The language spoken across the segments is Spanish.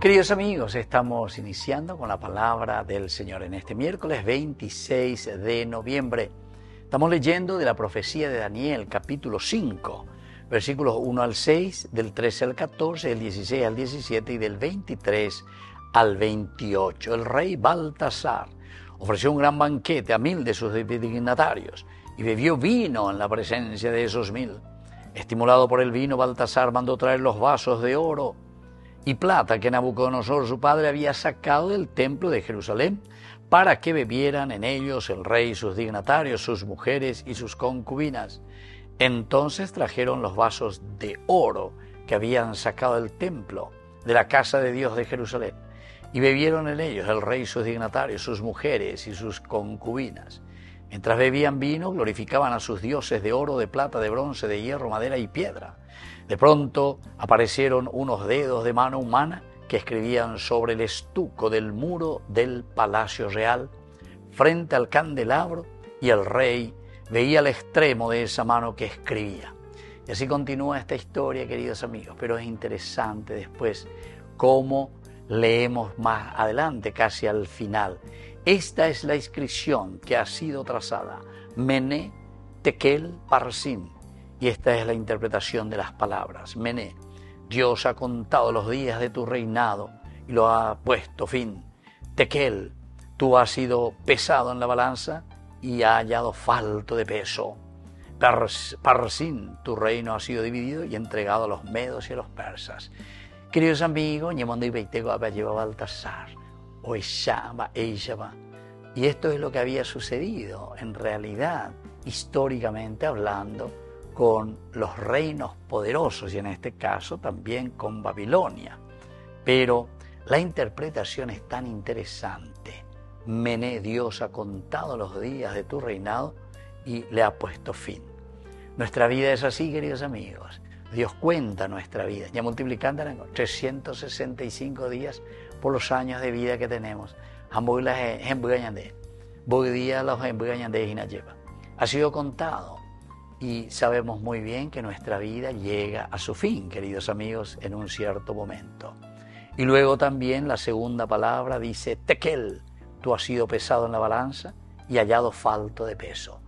Queridos amigos, estamos iniciando con la palabra del Señor en este miércoles 26 de noviembre. Estamos leyendo de la profecía de Daniel, capítulo 5, versículos 1 al 6, del 13 al 14, del 16 al 17 y del 23 al 28. El rey Baltasar ofreció un gran banquete a 1000 de sus dignatarios y bebió vino en la presencia de esos 1000. Estimulado por el vino, Baltasar mandó traer los vasos de oro y plata que Nabucodonosor su padre había sacado del templo de Jerusalén para que bebieran en ellos el rey y sus dignatarios, sus mujeres y sus concubinas. Entonces trajeron los vasos de oro que habían sacado del templo de la casa de Dios de Jerusalén y bebieron en ellos el rey y sus dignatarios, sus mujeres y sus concubinas. Mientras bebían vino, glorificaban a sus dioses de oro, de plata, de bronce, de hierro, madera y piedra. De pronto aparecieron unos dedos de mano humana que escribían sobre el estuco del muro del palacio real frente al candelabro, y el rey veía el extremo de esa mano que escribía. Y así continúa esta historia, queridos amigos, pero es interesante después cómo leemos más adelante, casi al final. Esta es la inscripción que ha sido trazada: Mené, Tekel, Parsin. Y esta es la interpretación de las palabras. Mené, Dios ha contado los días de tu reinado y lo ha puesto fin. Tekel, tú has sido pesado en la balanza y ha hallado falto de peso. Parsin, tu reino ha sido dividido y entregado a los medos y a los persas. Queridos amigos, Baltasar, y esto es lo que había sucedido en realidad, históricamente hablando, con los reinos poderosos y en este caso también con Babilonia. Pero la interpretación es tan interesante. Mené, Dios ha contado los días de tu reinado y le ha puesto fin. Nuestra vida es así, queridos amigos. Dios cuenta nuestra vida, ya multiplicando 365 días por los años de vida que tenemos. Ha sido contado. Y sabemos muy bien que nuestra vida llega a su fin, queridos amigos, en un cierto momento. Y luego también la segunda palabra dice, Tekel, tú has sido pesado en la balanza y hallado falto de peso.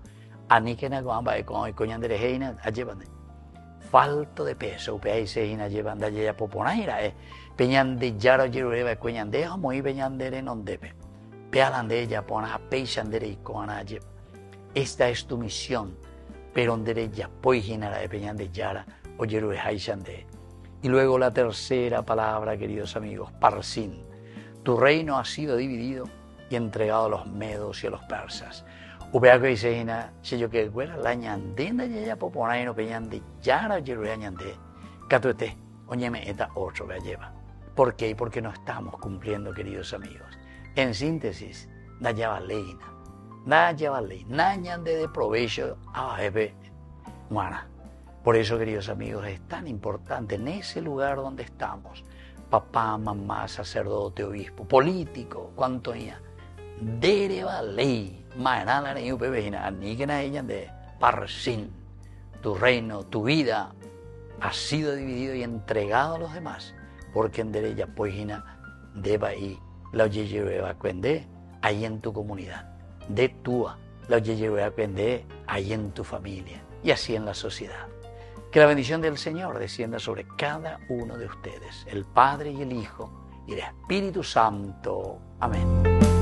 Falto de peso, esta es tu misión. Y luego la tercera palabra, queridos amigos, Parsin. Tu reino ha sido dividido y entregado a los medos y a los persas. ¿Por qué? Porque no estamos cumpliendo, queridos amigos. En síntesis, Nayabaleina. De provecho a Por eso, queridos amigos, es tan importante en ese lugar donde estamos, papá, mamá, sacerdote, obispo, político, cuanto ya, dereva ley, de Parsin, tu reino, tu vida ha sido dividido y entregado a los demás, porque en derecha poigina deba y la oye ahí en tu comunidad. De tua, la voy a aprender ahí en tu familia y así en la sociedad. Que la bendición del Señor descienda sobre cada uno de ustedes, el Padre y el Hijo y el Espíritu Santo. Amén.